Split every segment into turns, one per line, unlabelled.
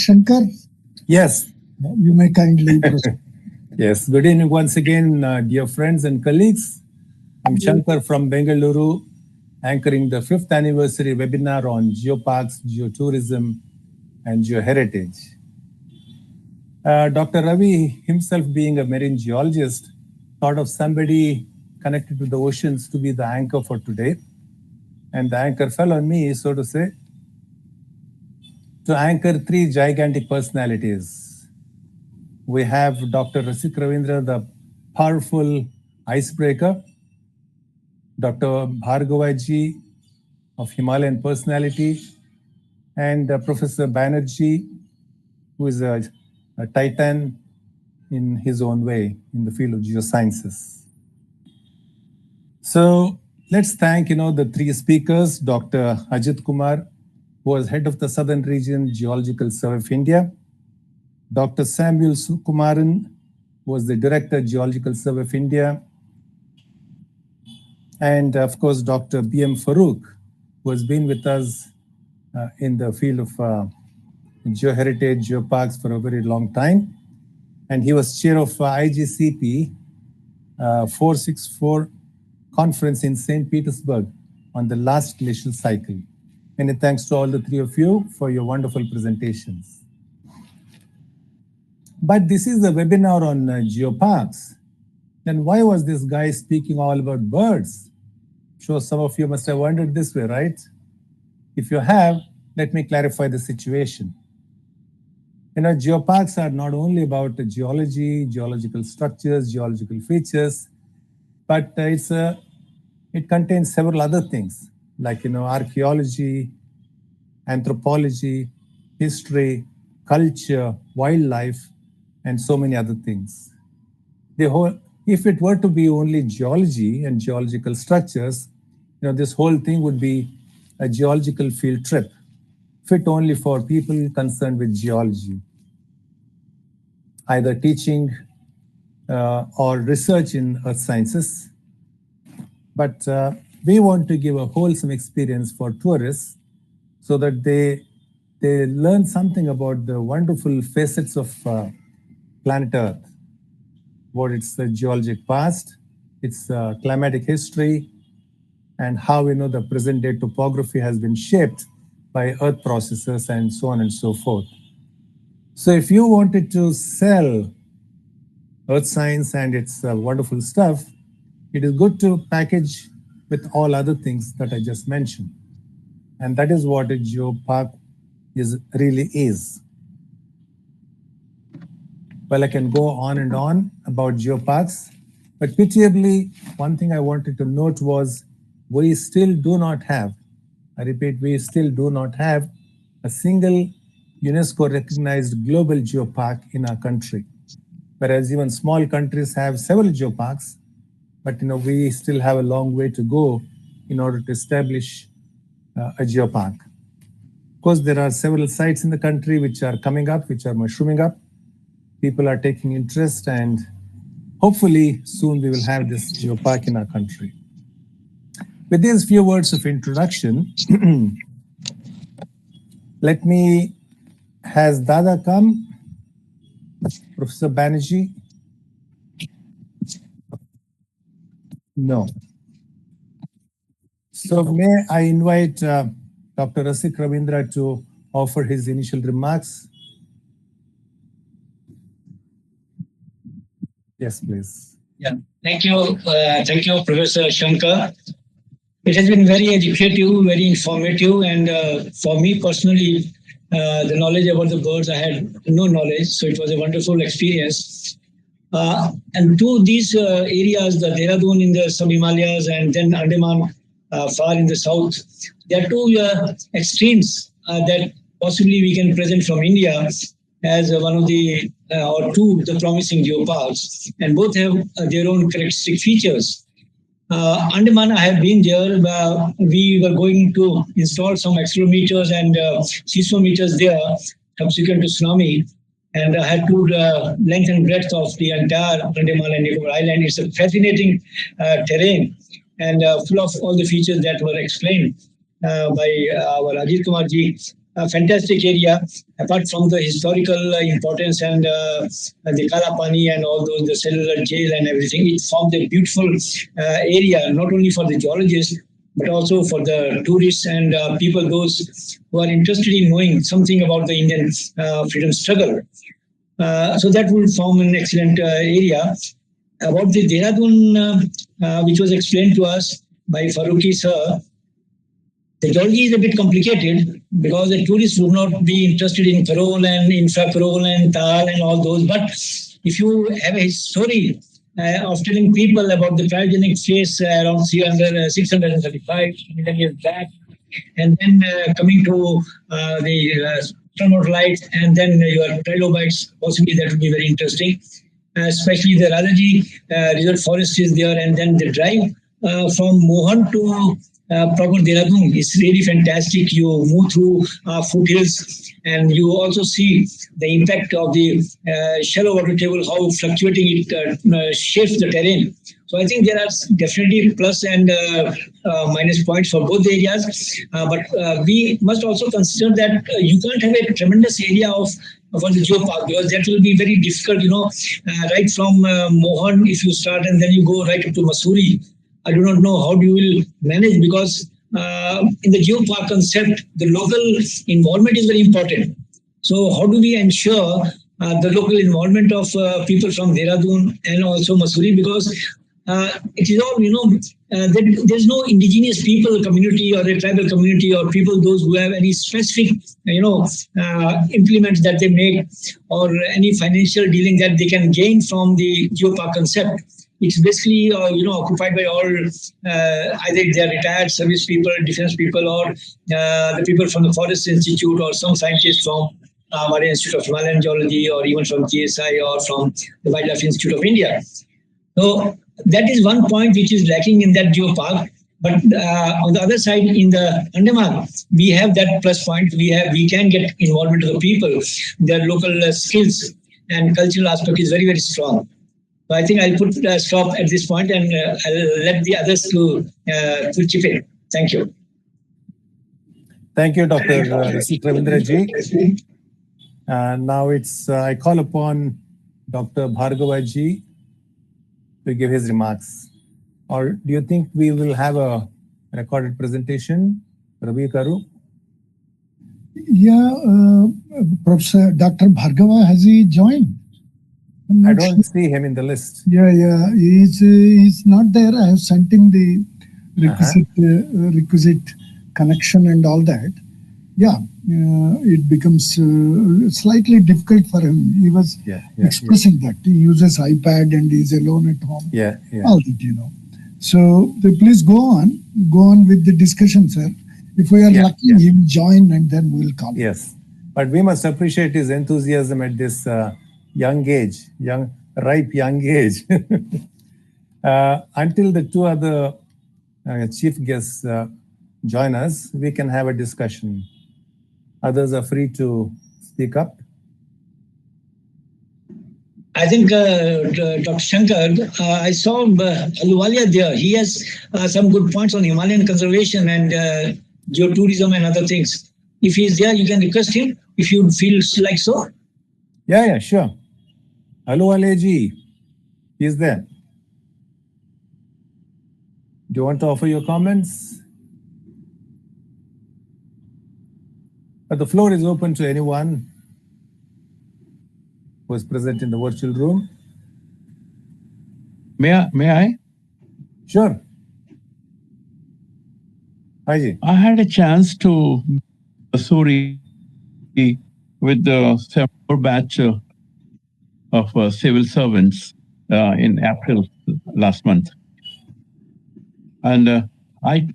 R.Shankar,
Yes.
you may kindly proceed.
Yes. Good evening once again, dear friends and colleagues. I'm Shankar from Bengaluru, anchoring the 5th anniversary webinar on geoparks, geotourism, and geoheritage. Dr. Ravi, himself being a marine geologist, thought of somebody connected to the oceans to be the anchor for today. And the anchor fell on me, so to say, to anchor three gigantic personalities. We have Dr. Rasik Ravindra, the powerful icebreaker, Dr. Bhargavaji of Himalayan personality, and Professor Banerjee, who is a titan in his own way in the field of geosciences. So let's thank the three speakers, Dr. Ajit Kumar, who was head of the Southern Region Geological Survey of India, Dr. Samuel Sukumaran was the Director Geological Survey of India, and of course Dr. B.M. Farooq, who has been with us in the field of geoheritage, geoparks for a very long time, and he was chair of IGCP 464 conference in St. Petersburg on the last glacial cycle. Many thanks to all the three of you for your wonderful presentations. But this is a webinar on geoparks. Then why was this guy speaking all about birds? Sure, some of you must have wondered this way, right? If you have, let me clarify the situation. Geoparks are not only about geology, geological structures, geological features, but it contains several other things like archaeology, anthropology, history, culture, wildlife, and so many other things. If it were to be only geology and geological structures, this whole thing would be a geological field trip, fit only for people concerned with geology, either teaching or research in earth sciences. But we want to give a wholesome experience for tourists so that they learn something about the wonderful facets of planet Earth, what its geologic past, its climatic history, and how the present day topography has been shaped by earth processes and so on and so forth. So if you wanted to sell earth science and its wonderful stuff, it is good to package with all other things that I just mentioned. And that is what a geopark really is. Well, I can go on and on about geoparks, but pitiably, one thing I wanted to note was we still do not have, I repeat, we still do not have a single UNESCO recognized global geopark in our country. Whereas even small countries have several geoparks, but we still have a long way to go in order to establish a geopark. Of course, there are several sites in the country which are coming up, which are mushrooming up. People are taking interest, and hopefully soon we will have this geopark in our country. With these few words of introduction, let me, has Dada come? Professor Banerjee? No. So may I invite Dr. Rasik Ravindra to offer his initial remarks? Yes, please.
Yeah, thank you, Professor Shankar. It has been very educative, very informative, and for me personally, the knowledge about the birds, I had no knowledge, so it was a wonderful experience. And to these areas, the Dehradun in the sub-Himalayas and then Andaman far in the south, there are two extremes that possibly we can present from India as one of the or two the promising geoparks, and both have their own characteristic features. Andaman, I have been there. We were going to install some accelerometers and seismometers there subsequent to tsunami, and I had to length and breadth of the entire Andaman and Nicobar Island. It's a fascinating terrain and full of all the features that were explained by our Ajit Kumar ji. a fantastic area. Apart from the historical importance and the Kalapani and all those, the cellular jail and everything, it formed a beautiful area, not only for the geologists, but also for the tourists and people, those who are interested in knowing something about the Indian freedom struggle. So that would form an excellent area. About the Dehradun, which was explained to us by Faruqi sir, the geology is a bit complicated because the tourists would not be interested in parole and infra-parole and tal and all those. But if you have a story of telling people about the cryogenic phase around 635 million years back, and then coming to the astronaut lights, and then your trilobites, possibly that would be very interesting. Especially the Radaji Reserve Forest is there, and then the drive from Mohan to proper Dehradun is really fantastic. You move through foothills, and you also see the impact of the shallow water table, how fluctuating it shapes the terrain. So I think there are definitely plus and minus points for both the areas. But we must also consider that you can't have a tremendous area of for the geopark, because that will be very difficult, right from Mohan, if you start and then you go right up to Masuri. I do not know how you will manage, because in the geopark concept, the local involvement is very important. So how do we ensure the local involvement of people from Dehradun and also Masuri? Because it is all, there's no indigenous people community or a tribal community or people, those who have any specific, implements that they make or any financial dealing that they can gain from the geopark concept. It's basically, occupied by all, either they are retired service people, defense people, or the people from the Forest Institute, or some scientists from our Institute of Himalayan Geology, or even from GSI, or from the Wildlife Institute of India. So that is one point which is lacking in that geopark. But on the other side, in the Andaman, we have that plus point. We can get involvement of the people. Their local skills and cultural aspect is very, very strong. So I think I'll put a stop at this point, and I'll let the others to chip in. Thank you.
Thank you, Dr. Rasik Ravindra ji. Now I call upon Dr. Bhargava ji to give his remarks. Or do you think we will have a recorded presentation, Ravi Karu?
Yeah, Professor Dr. Bhargava, has he joined?
I don't see him in the list.
Yeah, he's not there. I have sent him the requisite connection and all that. Yeah, it becomes slightly difficult for him. He was expressing that he uses iPad and he's alone at home.
Yeah.
All that, So please go on with the discussion, sir. If we are lucky, he will join and then we'll call.
Yes, but we must appreciate his enthusiasm at this ripe young age. Until the two other chief guests join us, we can have a discussion. Others are free to speak up.
I think Dr. Shankar, I saw Aluwalia there. He has some good points on Himalayan conservation and geotourism and other things. If he's there, you can request him if you feel like so.
Yeah, sure. Aluwalia ji, he's there. Do you want to offer your comments? But the floor is open to anyone who is present in the virtual room.
May I?
Sure. Hi ji.
I had a chance to Masuri with the 7th batch of civil servants in April last month. And I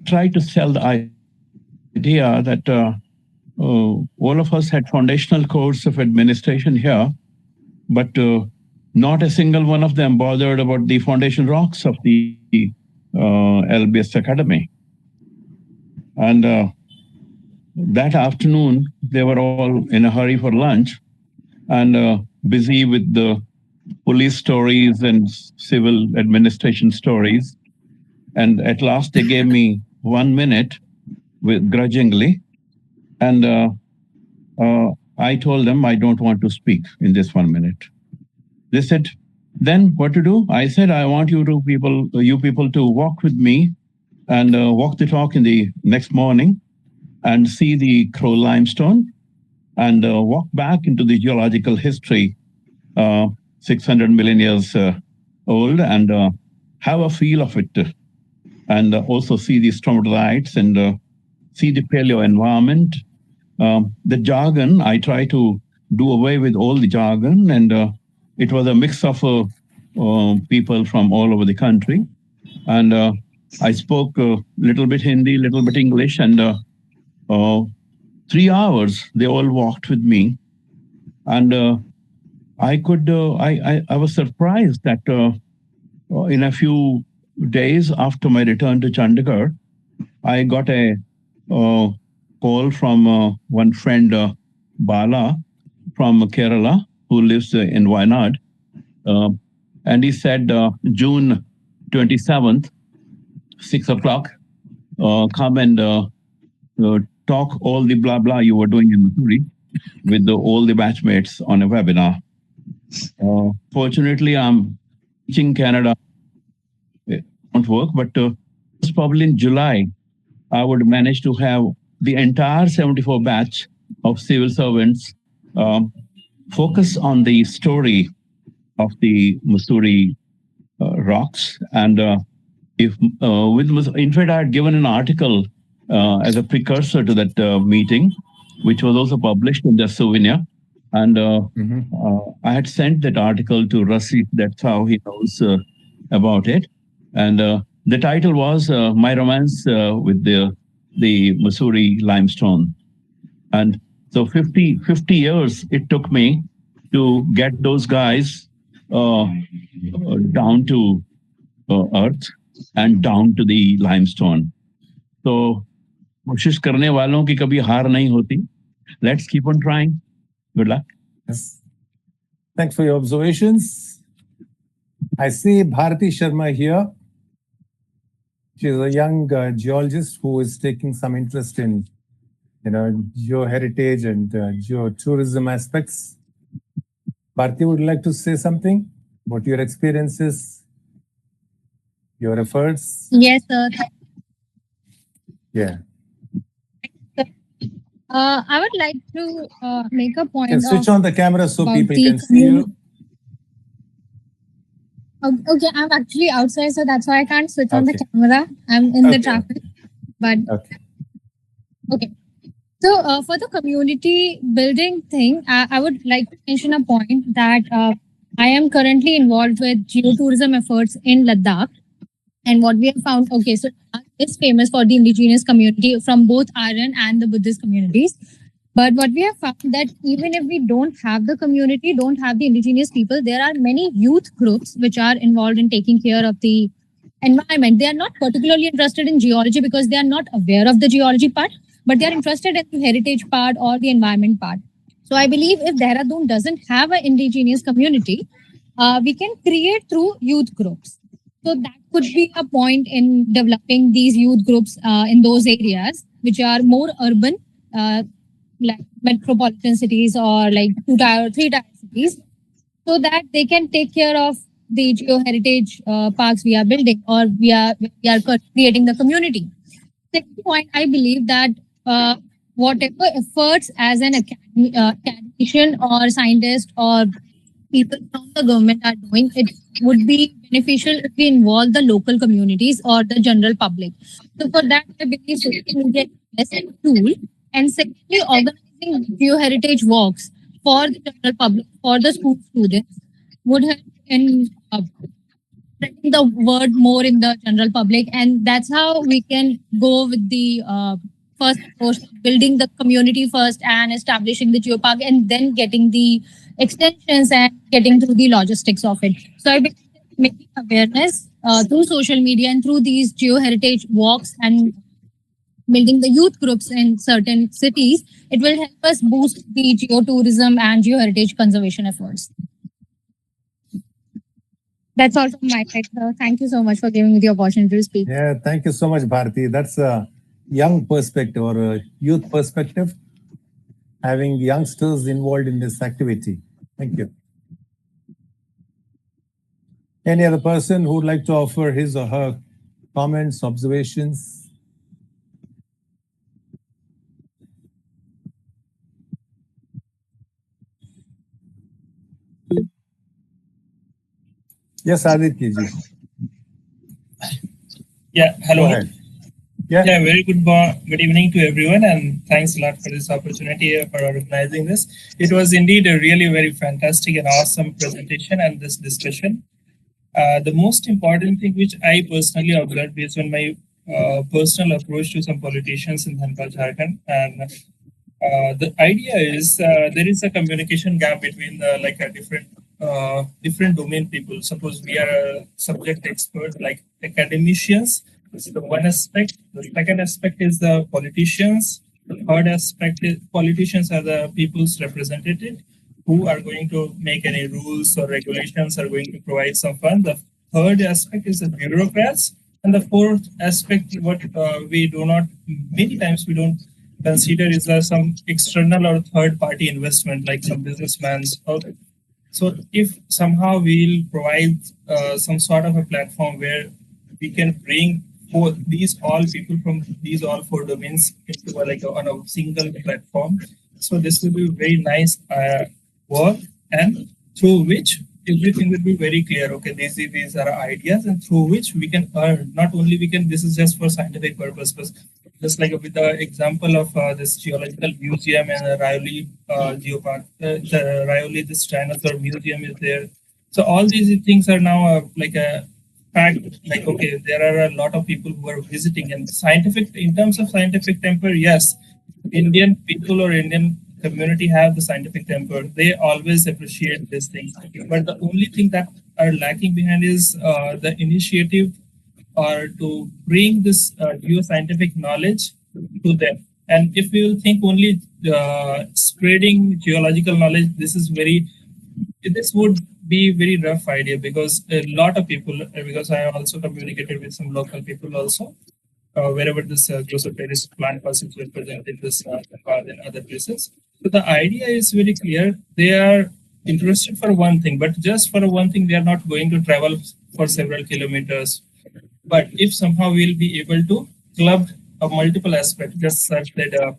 tried to sell the idea that all of us had foundational course of administration here, but not a single one of them bothered about the foundation rocks of the LBS Academy. And that afternoon, they were all in a hurry for lunch and busy with the police stories and civil administration stories. And at last, they gave me 1 minute grudgingly. And I told them I don't want to speak in this 1 minute. They said, then what to do? I said, I want you people to walk with me and walk the talk in the next morning and see the Crow limestone and walk back into the geological history, 600 million years old, and have a feel of it, and also see the stromatolites and see the paleo environment. The jargon, I try to do away with all the jargon, and it was a mix of people from all over the country. And I spoke a little bit Hindi, little bit English, and 3 hours they all walked with me, and I was surprised that in a few days after my return to Chandigarh, I got a call from one friend, Bala, from Kerala, who lives in Wayanad. And he said, June 27th, 6 o'clock, come and talk all the blah blah you were doing in Missouri with all the batchmates on a webinar. Fortunately, I'm teaching Canada. It won't work, but probably in July, I would manage to have the entire 74 batch of civil servants focus on the story of the Missouri rocks. And in fact, I had given an article as a precursor to that meeting, which was also published in the Souvenir. And I had sent that article to Rasik. That's how he knows about it. And the title was My Romance with the Missouri Limestone. And so 50 years it took me to get those guys down to earth and down to the limestone. So कोशिश करने वालों की कभी हार नहीं होती. Let's keep on trying. Good luck.
Yes. Thanks for your observations. I see Bharati Sharma here. She's a young geologist who is taking some interest in, geoheritage and geotourism aspects. Bharati, would you like to say something about your experiences, your efforts?
Yes, sir.
Yeah.
I would like to make a point.
You can switch on the camera so people
the
can see you.
Okay, I'm actually outside, so that's why I can't switch on the camera. I'm in the traffic. But okay. So for the community building thing, I would like to mention a point that I am currently involved with geotourism efforts in Ladakh. And what we have found, so Ladakh is famous for the indigenous community from both Aryan and the Buddhist communities. But what we have found that even if we don't have the community, don't have the indigenous people, there are many youth groups which are involved in taking care of the environment. They are not particularly interested in geology because they are not aware of the geology part, but they are interested in the heritage part or the environment part. So I believe if Dehradun doesn't have an indigenous community, we can create through youth groups. So that could be a point in developing these youth groups in those areas which are more urban, like metropolitan cities or like 2-tier, 3-tier cities, so that they can take care of the geoheritage parks we are building or we are creating the community. Second point, I believe that whatever efforts as an academician or scientist or people from the government are doing, it would be beneficial if we involve the local communities or the general public. So for that, I believe social media is a tool. And secondly, organizing geoheritage walks for the general public, for the school students, would help in spreading the word more in the general public. And that's how we can go with the first approach, building the community first and establishing the geopark and then getting the extensions and getting through the logistics of it. So I believe making awareness through social media and through these geoheritage walks and building the youth groups in certain cities, it will help us boost the geotourism and geoheritage conservation efforts. That's all from my side, sir. Thank you so much for giving me the opportunity to speak.
Yeah, thank you so much, Bharati. That's a young perspective or a youth perspective. having youngsters involved in this activity. Thank you. Any other person who would like to offer his or her comments, observations? Yes, Aditya ji.
Yeah, hello.
Go ahead. Yeah.
Very good evening to everyone, and thanks a lot for this opportunity for organizing this. It was indeed a really very fantastic and awesome presentation and this discussion. The most important thing which I personally observed based on my personal approach to some politicians in Dhanbad, Jharkhand, and the idea is there is a communication gap between like a different domain people. Suppose we are a subject expert like academicians. So the one aspect. The second aspect is the politicians. The third aspect is politicians are the people's representative who are going to make any rules or regulations, are going to provide some fund. The third aspect is the bureaucrats. And the fourth aspect, what we do not, many times we don't consider is there some external or third party investment, like some businessmen. So if somehow we'll provide some sort of a platform where we can bring these all people from these all four domains into on a single platform, so this will be very nice work, and through which everything will be very clear. Okay, these are ideas, and through which we can earn. Not only we can. This is just for scientific purpose, but just like with the example of this geological museum and Rayoli Geopark, the Rayoli this dinosaur museum is there. So all these things are now like a fact. Like okay, there are a lot of people who are visiting, and scientific in terms of scientific temper, yes, Indian people or Indian community have the scientific temper. They always appreciate this thing. But the only thing that are lacking behind is the initiative or to bring this geoscientific knowledge to them. And if we will think only spreading geological knowledge, this would be very rough idea, because a lot of people, because I also communicated with some local people also, wherever this Geoheritage plant was represented this in other places. So the idea is very clear. They are interested for one thing, but just for one thing, they are not going to travel for several kilometers. But if somehow we'll be able to club a multiple aspect, just such that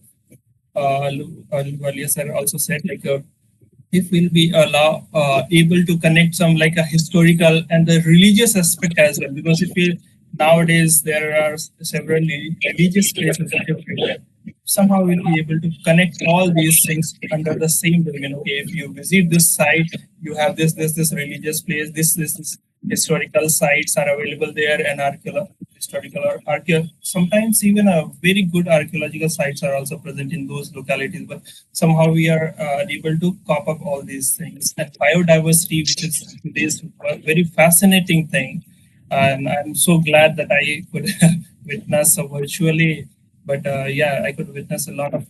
Walia sir also said, like if we'll be able to connect some like a historical and the religious aspect as well, because if we nowadays there are several religious places that somehow we'll be able to connect all these things under the same domain. Okay, if you visit this site, you have this religious place, this historical sites are available there, and historical or sometimes even a very good archaeological sites are also present in those localities. But somehow we are able to cop up all these things. And biodiversity, which is today's very fascinating thing, and I'm so glad that I could witness virtually. But I could witness a lot of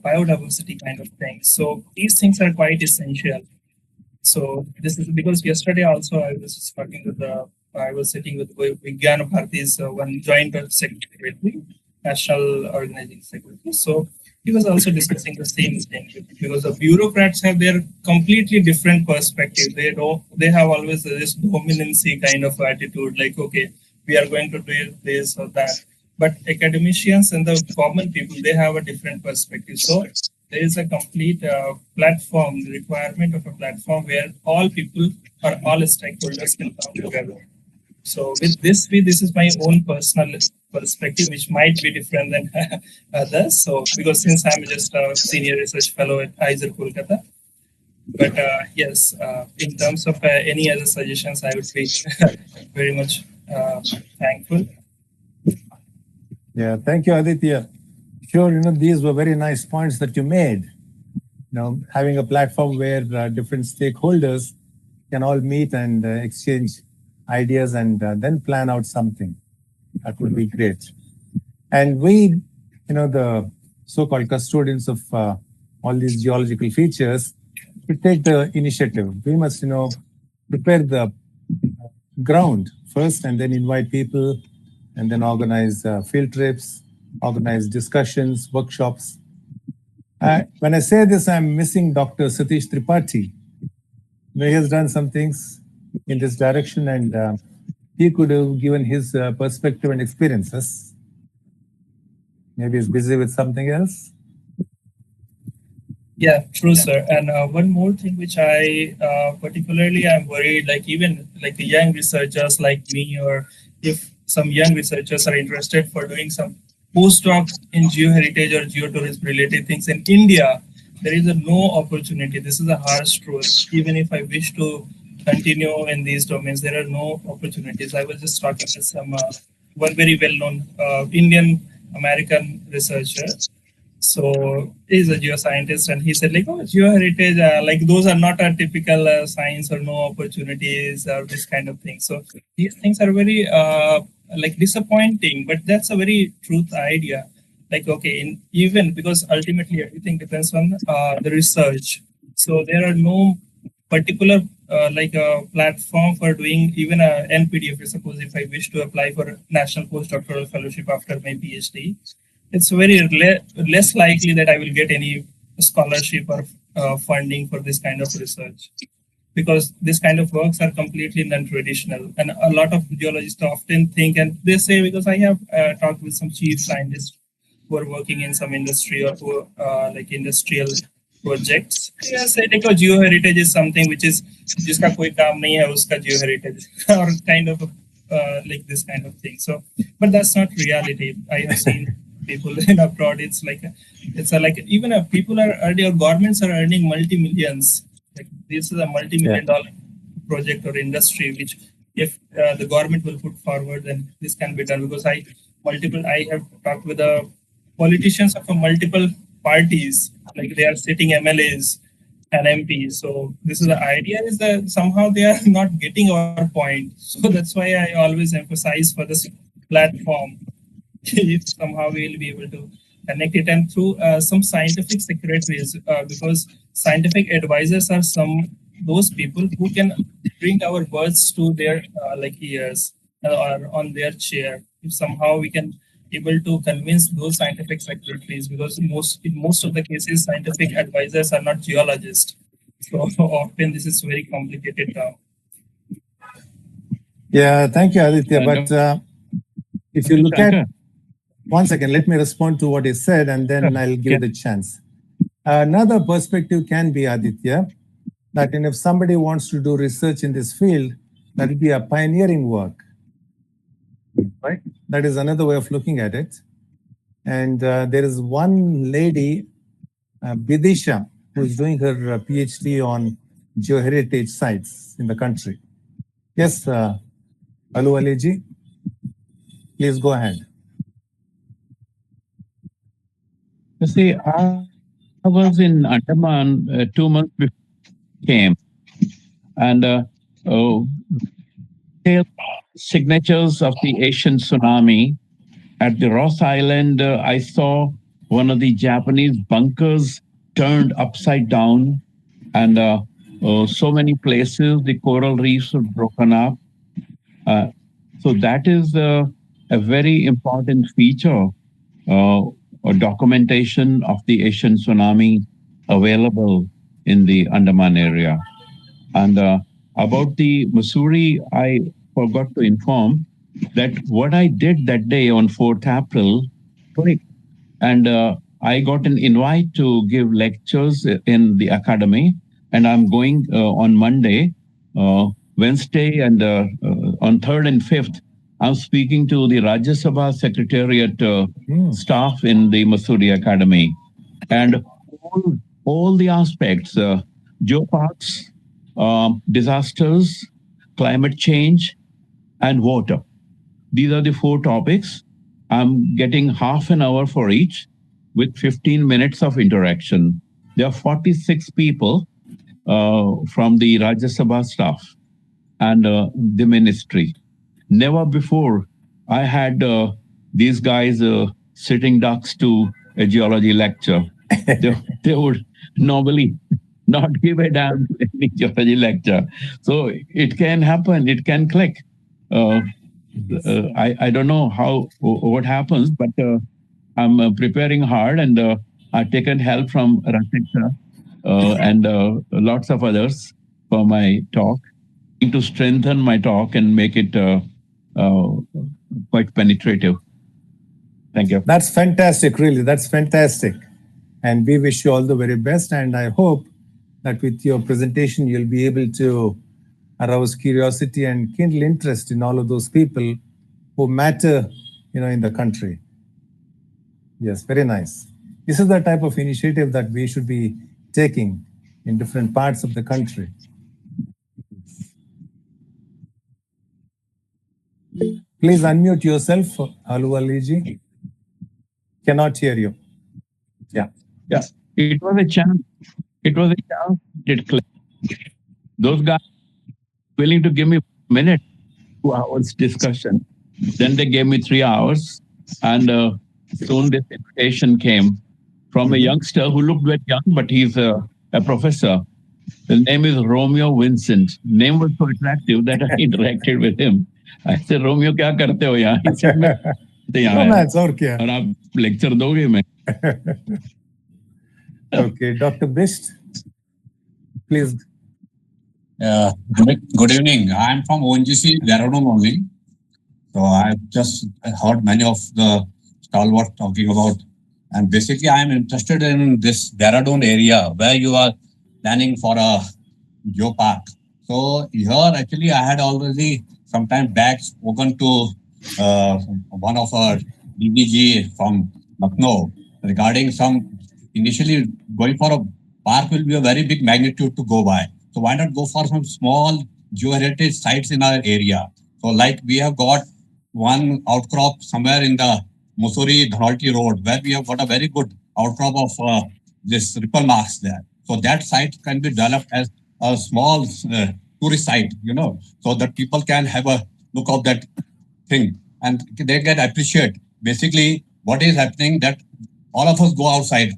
biodiversity kind of things. So these things are quite essential. So this is because yesterday also I was sitting with Vigyan Bharati's one joint secretary, national organizing secretary. So he was also discussing the same thing, because the bureaucrats have their completely different perspective. They have always this dominancy kind of attitude, like okay, we are going to do this or that. But academicians and the common people, they have a different perspective. So there is a complete platform, the requirement of a platform where all people or all stakeholders can come together. So with this is my own personal perspective, which might be different than others. So because since I'm just a senior research fellow at ISER Kolkata, but yes, in terms of any other suggestions, I would be very much thankful.
Yeah, thank you, Aditya. Sure, these were very nice points that you made. Having a platform where different stakeholders can all meet and exchange ideas and then plan out something. That would be great. And we, the so-called custodians of all these geological features, we take the initiative. We must, prepare the ground first and then invite people and then organize field trips, organize discussions, workshops. When I say this, I'm missing Dr. Satish Tripathi. He has done some things in this direction, and he could have given his perspective and experiences. Maybe he's busy with something else.
Yeah, true, sir. And one more thing which I particularly am worried, like even like the young researchers like me, or if some young researchers are interested for doing some postdoc in geoheritage or geotourism related things in India, there is no opportunity. This is a harsh truth. Even if I wish to continue in these domains, there are no opportunities. I was just talking with some one very well-known Indian American researcher. So he's a geoscientist, and he said like, oh, geoheritage, like those are not a typical science, or no opportunities or this kind of thing. So these things are very like disappointing, but that's a very truth idea. Like, okay, even because ultimately everything depends on the research. So there are no particular like a platform for doing even a NPDF. Suppose if I wish to apply for National Postdoctoral Fellowship after my PhD, it's very less likely that I will get any scholarship or funding for this kind of research, because this kind of works are completely non-traditional. And a lot of geologists often think, and they say, because I have talked with some chief scientists who are working in some industry or who like industrial projects, they say like, oh, geoheritage is something which is jiska koi kaam nahi hai uska geoheritage or kind of like this kind of thing. So, but that's not reality. I have seen people in abroad. It's like like even people are earning, or governments are earning multi-millions. Like this is a multi-million-dollar project or industry, which if the government will put forward, then this can be done. Because I have talked with the politicians of multiple parties, like they are sitting MLAs and MPs. So this is the idea, is that somehow they are not getting our point. So that's why I always emphasize for this platform, if somehow we'll be able to connect it, and through some scientific secretaries, because scientific advisors are those people who can bring our words to their like ears or on their chair. If somehow we can able to convince those scientific secretaries, because in most of the cases scientific advisors are not geologists, so often this is very complicated now.
Yeah, thank you, Aditya. But if you look at, one second, let me respond to what he said, and then I'll give you the chance. Another perspective can be, Aditya, that if somebody wants to do research in this field, that would be a pioneering work, right? That is another way of looking at it. And there is one lady, Bidisha, who is doing her PhD on geoheritage sites in the country. Yes, Alu Aliji, please go ahead.
You see, I was in Andaman 2 months before I came, and signatures of the Asian tsunami at the Ross Island. I saw one of the Japanese bunkers turned upside down, and so many places the coral reefs were broken up. So that is a very important feature or documentation of the Asian tsunami available in the Andaman area. And about the Mussoorie, I forgot to inform that what I did that day on 4th April, and I got an invite to give lectures in the academy, and I'm going on Monday, Wednesday, and on 3rd and 5th, I'm speaking to the Rajya Sabha Secretariat staff in the Mussoorie Academy, and all the aspects, geoparks, disasters, climate change, and water. These are the 4 topics. I'm getting half an hour for each with 15 minutes of interaction. There are 46 people from the Rajya Sabha staff and the ministry. Never before I had these guys sitting ducks to a geology lecture. They would normally not give a damn to any geology lecture. So it can happen, it can click. I don't know what happens, but I'm preparing hard, and I've taken help from Rasik sir, and lots of others for my talk, to strengthen my talk and make it uh, quite penetrative. Thank you.
That's fantastic, really. That's fantastic. And we wish you all the very best. And I hope that with your presentation, you'll be able to arouse curiosity and kindle interest in all of those people who matter, in the country. Yes, very nice. This is the type of initiative that we should be taking in different parts of the country. Please unmute yourself, Aluwaliji. Cannot hear you. Yeah.
Yeah. It was a chance. It was a chance. Those guys willing to give me a minute, 2 hours discussion. Then they gave me 3 hours, and soon this invitation came from a youngster who looked very young, but he's a professor. His name is Romeo Vincent. Name was so attractive that I interacted with him. I said, Romeo, क्या करते हो यहाँ? He said, मैं
Romance, और क्या?
और आप lecture दोगे मैं?
Okay, Dr. Bist, please.
Good evening. I'm from ONGC Dehradun only. So I've just heard many of the stalwarts talking about, and basically I'm interested in this Dehradun area where you are planning for a geopark. So here actually I had already some time back spoken to one of our DDG from Lucknow regarding some initially going for a park will be a very big magnitude to go by. So why not go for some small geoheritage sites in our area? So like we have got one outcrop somewhere in the Mussoorie Dhanolti Road where we have got a very good outcrop of this ripple marks there. So that site can be developed as a small tourist site, so that people can have a look of that thing and they can appreciate basically what is happening, that all of us go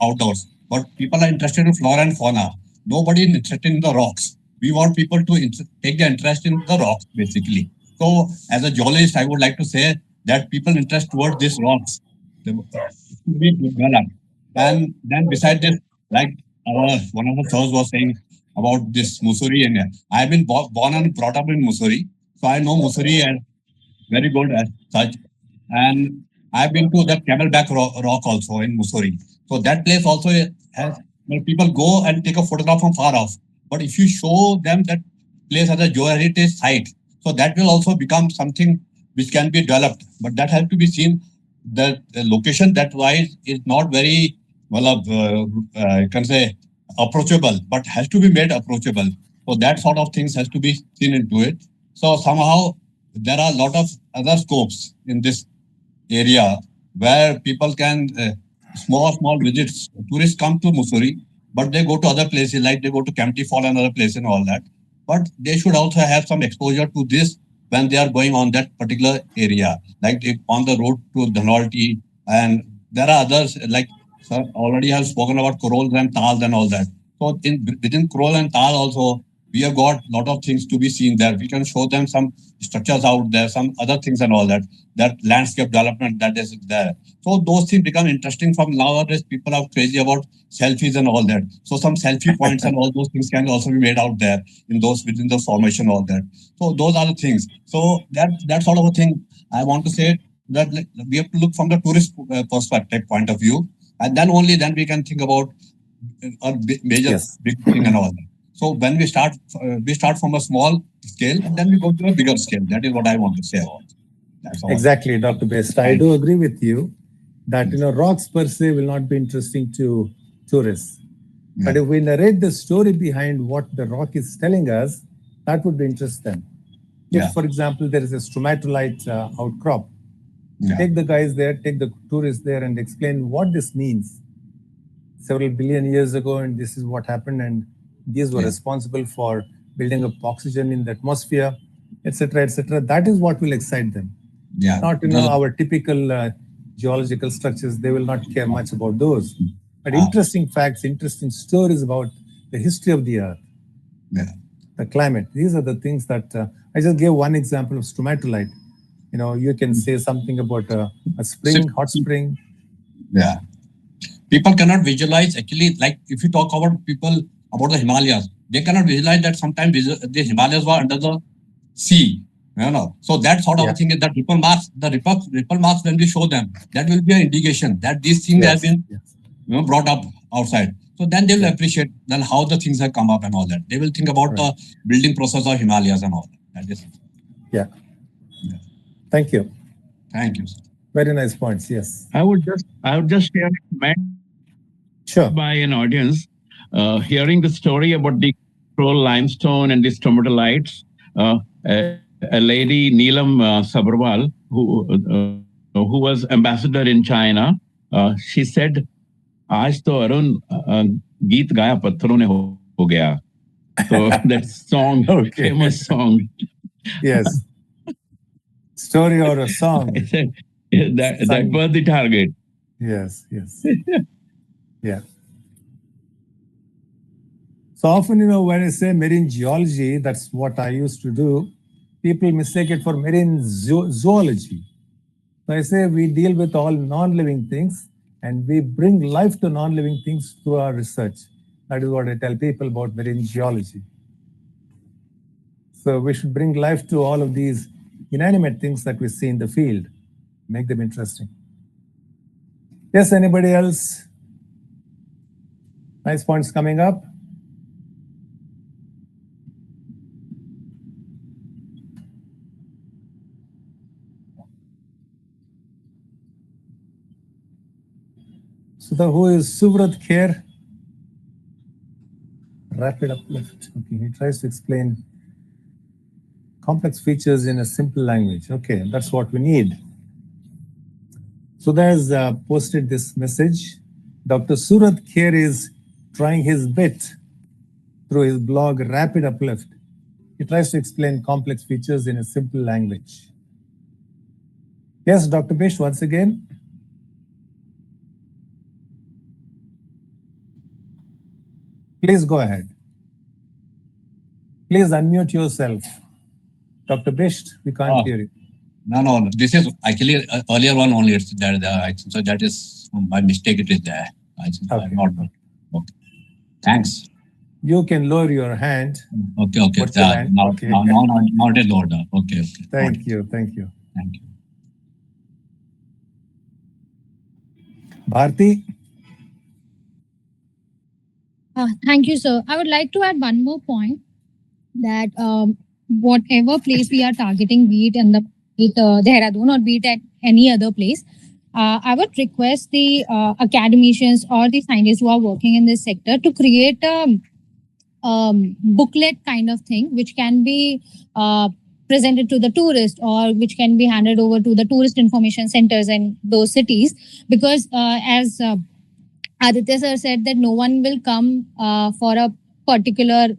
outdoors, but people are interested in flora and fauna. Nobody is interested in the rocks. We want people to take the interest in the rocks, basically. So, as a geologist, I would like to say that people interest towards these rocks be developed. And then, beside this, like one of the sirs was saying about this Mussoorie area. I've been born and brought up in Mussoorie, so I know Mussoorie as very good as such. And I've been to that Camelback Rock also in Mussoorie. So that place also has, people go and take a photograph from far off. But if you show them that place as a geoheritage site, so that will also become something which can be developed. But that has to be seen. The location that wise is not very well, you can say approachable, but has to be made approachable. So that sort of things has to be seen into it. So somehow there are a lot of other scopes in this area where people can small visits. Tourists come to Mussoorie, but they go to other places, like they go to Kempty Fall and other places and all that. But they should also have some exposure to this when they are going on that particular area, like on the road to Dhanolti. And there are others, like sir already have spoken about corals and tals and all that. So within coral and tal also, we have got a lot of things to be seen there. We can show them some structures out there, some other things and all that, that landscape development that is there. So those things become interesting. From nowadays, people are crazy about selfies and all that. So some selfie points and all those things can also be made out there in those within the formation, all that. So those are the things. So that sort of a thing I want to say, that we have to look from the tourist perspective point of view, and then we can think about a major big thing and all that. So when we start from a small scale, and then we go to a bigger scale. That is what I want to say about it.
Exactly, Dr. Best. I do agree with you that rocks per se will not be interesting to tourists. Yeah. But if we narrate the story behind what the rock is telling us, that would interest them. If, for example, there is a stromatolite outcrop, take the guys there, take the tourists there and explain what this means. Several billion years ago, and this is what happened, and these were responsible for building up oxygen in the atmosphere, etc., etc. That is what will excite them. Yeah. Not our typical geological structures. They will not care much about those. But interesting facts, interesting stories about the history of the earth, the climate. These are the things that I just gave one example of stromatolite. You can say something about a spring, hot spring.
Yeah. people cannot visualize actually, like if you talk about people about the Himalayas, they cannot visualize that sometimes the Himalayas were under the sea. So that sort of a thing is that ripple marks when we show them, that will be an indication that these things have been brought up outside. So then they will appreciate then how the things have come up and all that. They will think about the building process of Himalayas and all that. That is.
Yeah. Thank you.
Thank you, sir.
Very nice points. Yes.
I would just share by an audience hearing the story about the Kroll limestone and the stromatolites. A lady, Neelam Sabharwal, who was ambassador in China, she said, "Aaj to Arun geet gaya patharon ne ho gaya." So that song, famous song.
Yes. Story or a song.
that was the target.
Yes. Yeah. So often, when I say marine geology, that's what I used to do. People mistake it for marine zoology. So I say we deal with all non-living things and we bring life to non-living things through our research. That is what I tell people about marine geology. So we should bring life to all of these inanimate things that we see in the field, make them interesting. Yes, anybody else? Nice points coming up. So who is Suvrat Kher? Rapid uplift. Okay, he tries to explain complex features in a simple language. Okay, that's what we need. So there's posted this message. Dr. Surat Kher is trying his bit through his blog Rapid Uplift. He tries to explain complex features in a simple language. Yes, Dr. Bish, once again. Please go ahead. Please unmute yourself. Dr. Bisht, we can't hear you.
No. This is actually earlier one only. It's there. So that is by mistake. It is there.
Okay.
Okay. Thanks.
You can lower your hand.
Okay. Now it is lowered. Okay.
Thank you. Bharti.
Thank you, sir. I would like to add one more point that whatever place we are targeting, be it in Dehradun or be it at any other place, I would request the academicians or the scientists who are working in this sector to create a booklet kind of thing, which can be presented to the tourist or which can be handed over to the tourist information centers in those cities. Because as Aditya sir said that no one will come for a particular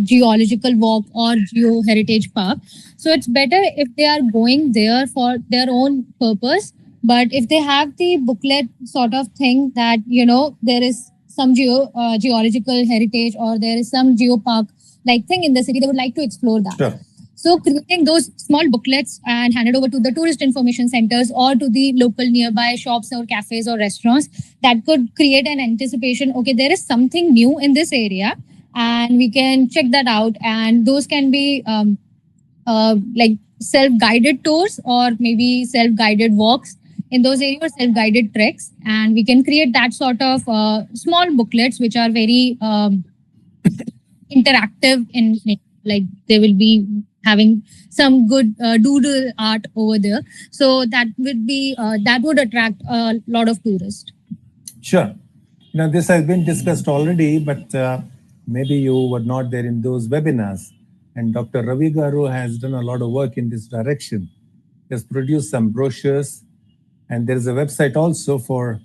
geological walk or geoheritage park. So it's better if they are going there for their own purpose. But if they have the booklet sort of thing that, there is some geological heritage or there is some geopark like thing in the city, they would like to explore that.
Sure.
So creating those small booklets and handed over to the tourist information centers or to the local nearby shops or cafes or restaurants, that could create an anticipation. Okay, there is something new in this area and we can check that out. And those can be like self-guided tours or maybe self-guided walks in those areas, self-guided treks. And we can create that sort of small booklets which are very interactive in like they will be having some good doodle art over there. So that would attract a lot of tourists.
Sure. This has been discussed already, but maybe you were not there in those webinars. And Dr. Ravi Garu has done a lot of work in this direction. He has produced some brochures, and there is a website also for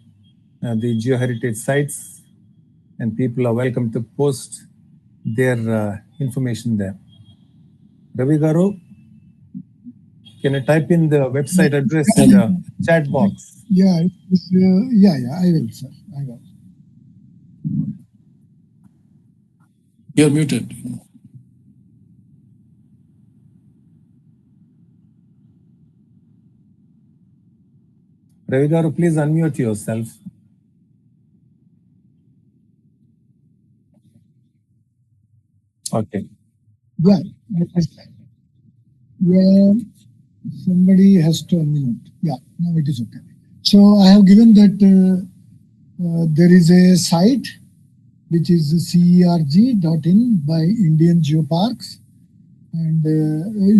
the geoheritage sites, and people are welcome to post their information there. Ravi Garu, can you type in the website address in the chat box?
Yeah, I will, sir. I will.
You're muted.
Ravi Garu, please unmute yourself. Okay.
Yeah. Yeah. Somebody has to unmute. Yeah. Now it is okay. So I have given that there is a site which is cerg.in by Indian Geoparks, and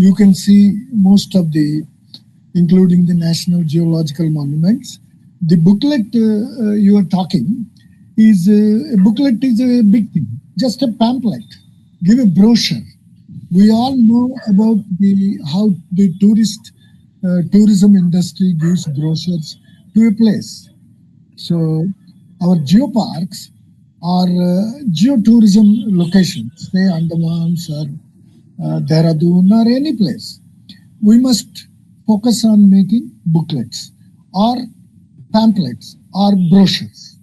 you can see most of the, including the National Geological Monuments. The booklet you are talking is a booklet is a big thing, just a pamphlet, give a brochure. We all know about the how the tourism industry gives brochures to a place. So our geoparks are geotourism locations, say Andamans or Dehradun or any place. We must focus on making booklets or pamphlets or brochures.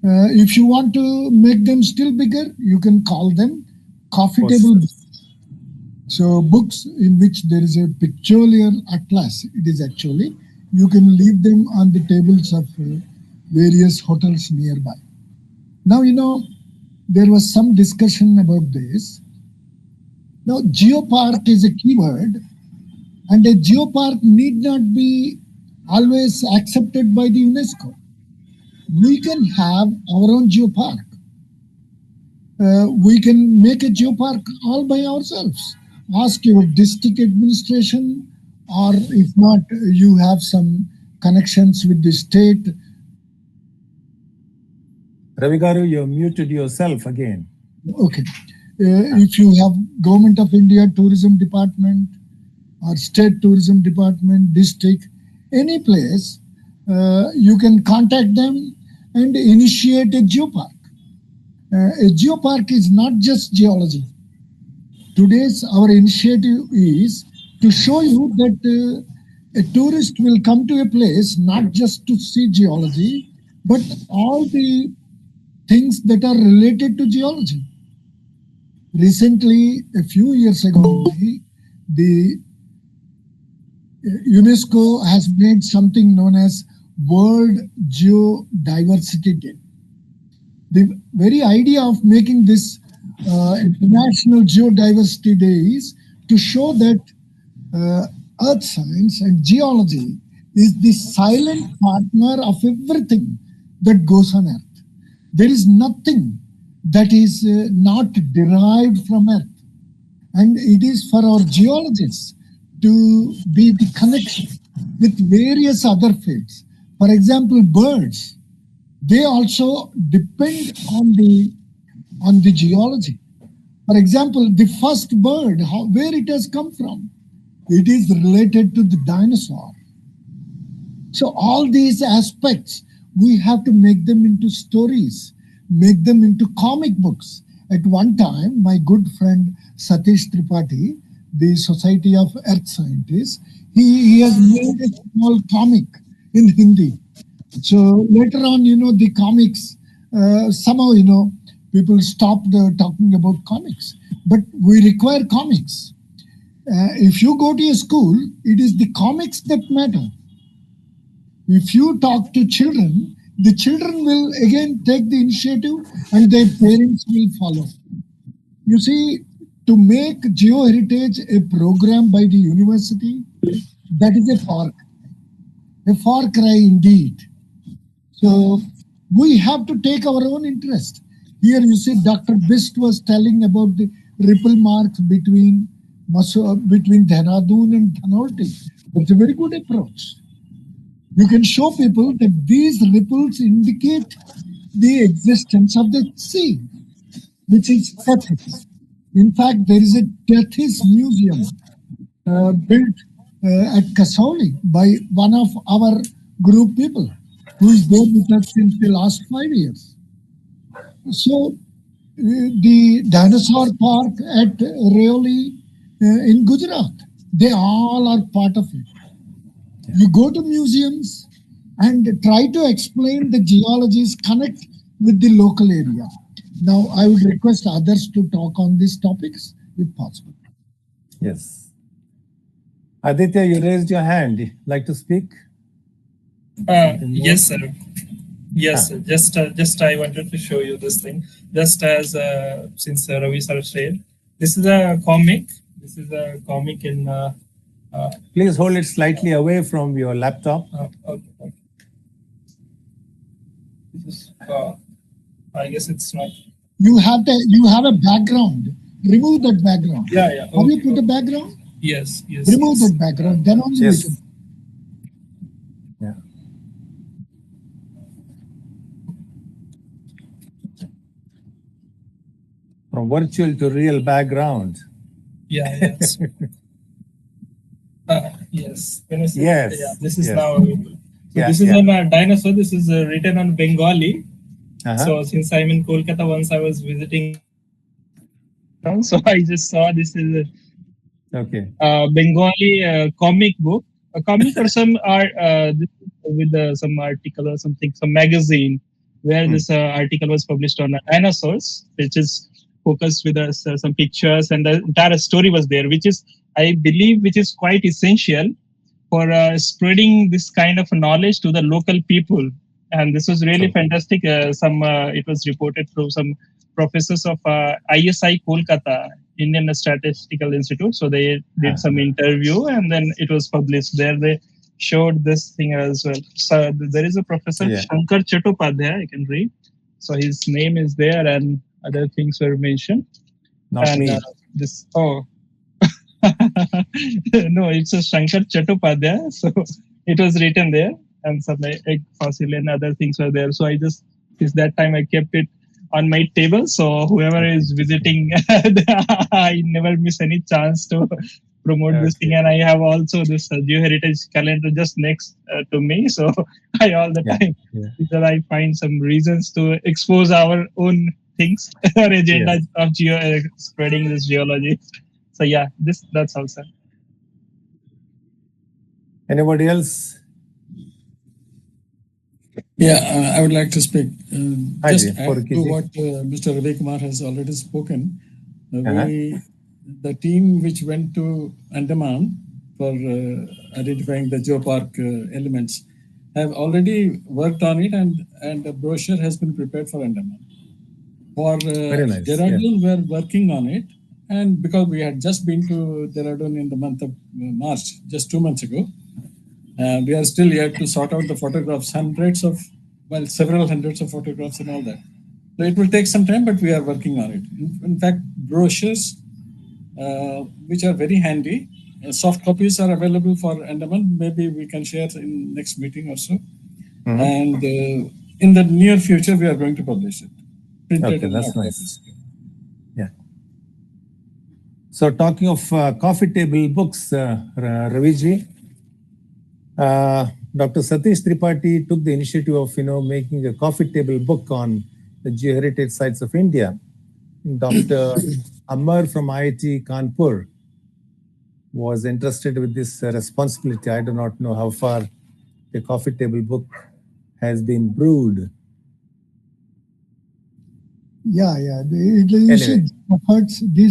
If you want to make them still bigger, you can call them coffee table books. So books in which there is a pictorial atlas, it is actually, you can leave them on the tables of various hotels nearby. Now, there was some discussion about this. Now, geopark is a keyword, and a geopark need not be always accepted by the UNESCO. We can have our own geopark. We can make a geopark all by ourselves. Ask your district administration, or if not, you have some connections with the state.
Ravi Garu, you muted yourself again.
Okay. If you have Government of India Tourism Department or State Tourism Department, district, any place, you can contact them and initiate a geopark. A geopark is not just geology. Today's our initiative is to show you that a tourist will come to a place not just to see geology, but all the things that are related to geology. Recently, a few years ago, the UNESCO has made something known as World Geodiversity Day. The very idea of making this International Geodiversity Day is to show that earth science and geology is the silent partner of everything that goes on earth. There is nothing that is not derived from earth. And it is for our geologists to be the connection with various other fields. For example, birds, they also depend on the geology. For example, the first bird, where it has come from, it is related to the dinosaur. So all these aspects, we have to make them into stories, make them into comic books. At one time, my good friend Satish Tripathi, the Society of Earth Scientists, he has made a small comic in Hindi. So later on, the comics, somehow, people stopped talking about comics. But we require comics. If you go to a school, it is the comics that matter. If you talk to children, the children will again take the initiative and their parents will follow. You see, to make Geoheritage a program by the university, that is a far cry indeed. So we have to take our own interest. Here you see Dr. Bist was telling about the ripple marks between Dehradun and Dhanolti. That's a very good approach. You can show people that these ripples indicate the existence of the sea, which is Tethys. In fact, there is a Tethys museum built at Kasauli by one of our group people who is there with us since the last 5 years. So the dinosaur park at Reoli in Gujarat, they all are part of it. You go to museums and try to explain the geologies, connect with the local area. Now, I would request others to talk on these topics, if possible.
Yes. Aditya, you raised your hand. Like to speak?
Yes, sir. Yes, just I wanted to show you this thing. Just as since Ravi sir said, this is a comic. This is a comic in.
Please hold it slightly away from your laptop.
Okay. This is. I guess it's not.
You have a background. Remove that background.
Yeah.
Have you put a background?
Yes.
Remove that background. Then only we can.
Yeah. From virtual to real background.
Yes. Yes. Can you see?
Yes.
Yeah, this is
yes.
now. So this is on a dinosaur. This is written on Bengali. So since I'm in Kolkata, once I was visiting, so I just saw this is a Bengali comic book, a comic or some art with some article or something, some magazine where this article was published on dinosaurs, which is focused with some pictures, and the entire story was there, which is, I believe, which is quite essential for spreading this kind of knowledge to the local people. And this was really fantastic. It was reported through some professors of ISI Kolkata, Indian Statistical Institute. So they did some interview, and then it was published there. They showed this thing as well. So there is a professor, Shankar Chattopadhyay, I can read. So his name is there, and other things were mentioned.
Not me.
No, it's a Shankar Chattopadhyay. So it was written there, and some egg fossil and other things were there. So since that time I kept it on my table. So whoever is visiting, I never miss any chance to promote this thing. And I have also this Geoheritage calendar just next to me. So I all the time, because I find some reasons to expose our own things or agenda of spreading this geology. So that's also.
Anybody else?
Yeah, I would like to speak. Just add to what Mr. Ravi Kumar has already spoken. The team which went to Andaman for identifying the geopark elements have already worked on it, and a brochure has been prepared for Andaman. For Dehradun, we're working on it, and because we had just been to Dehradun in the month of March, just 2 months ago, we are still yet to sort out the photographs, several hundreds of photographs and all that. So it will take some time, but we are working on it. In fact, brochures, which are very handy, soft copies are available for Andaman. Maybe we can share in next meeting or so. And in the near future, we are going to publish it.
Okay, that's nice. Yeah. So talking of coffee table books, Raviji, Dr. Satish Tripathi took the initiative of making a coffee table book on the geoheritage sites of India. Dr. Amar from IIT Kanpur was entrusted with this responsibility. I do not know how far the coffee table book has been brewed.
These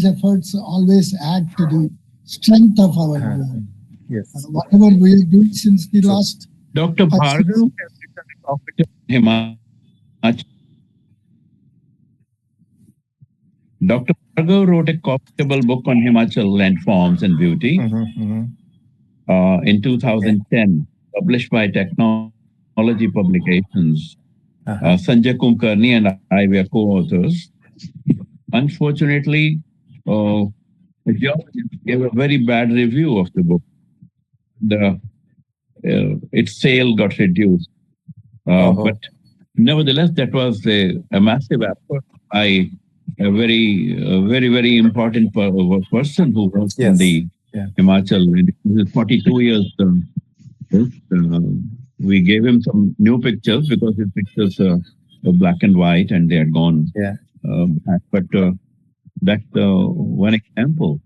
efforts always add to the strength of our whatever we are doing since the last.
Dr. Bhargav Dr. Bhargav wrote a coffee table book on Himachal landforms and beauty in 2010, published by Technology Publications. Sanjay Kumkarni and I were co-authors. Unfortunately, the geologist gave a very bad review of the book. Its sale got reduced. But nevertheless, that was a massive effort by a very important person who was in the Himachal. This is 42 years. We gave him some new pictures because his pictures were black and white and they had gone back. But that's one example.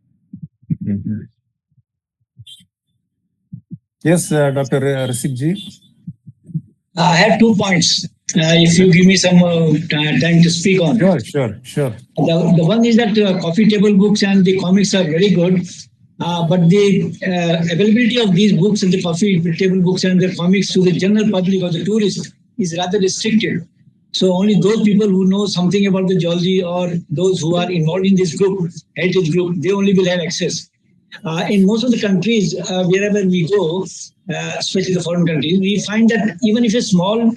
Yes, Dr. Rasik ji.
I have 2 points. If you give me some time to speak on.
Sure.
The one is that coffee table books and the comics are very good. But the availability of these books and the coffee table books and the comics to the general public or the tourists is rather restricted. So only those people who know something about the geology or those who are involved in this group, heritage group, they only will have access. In most of the countries, wherever we go, especially the foreign countries, we find that even if a small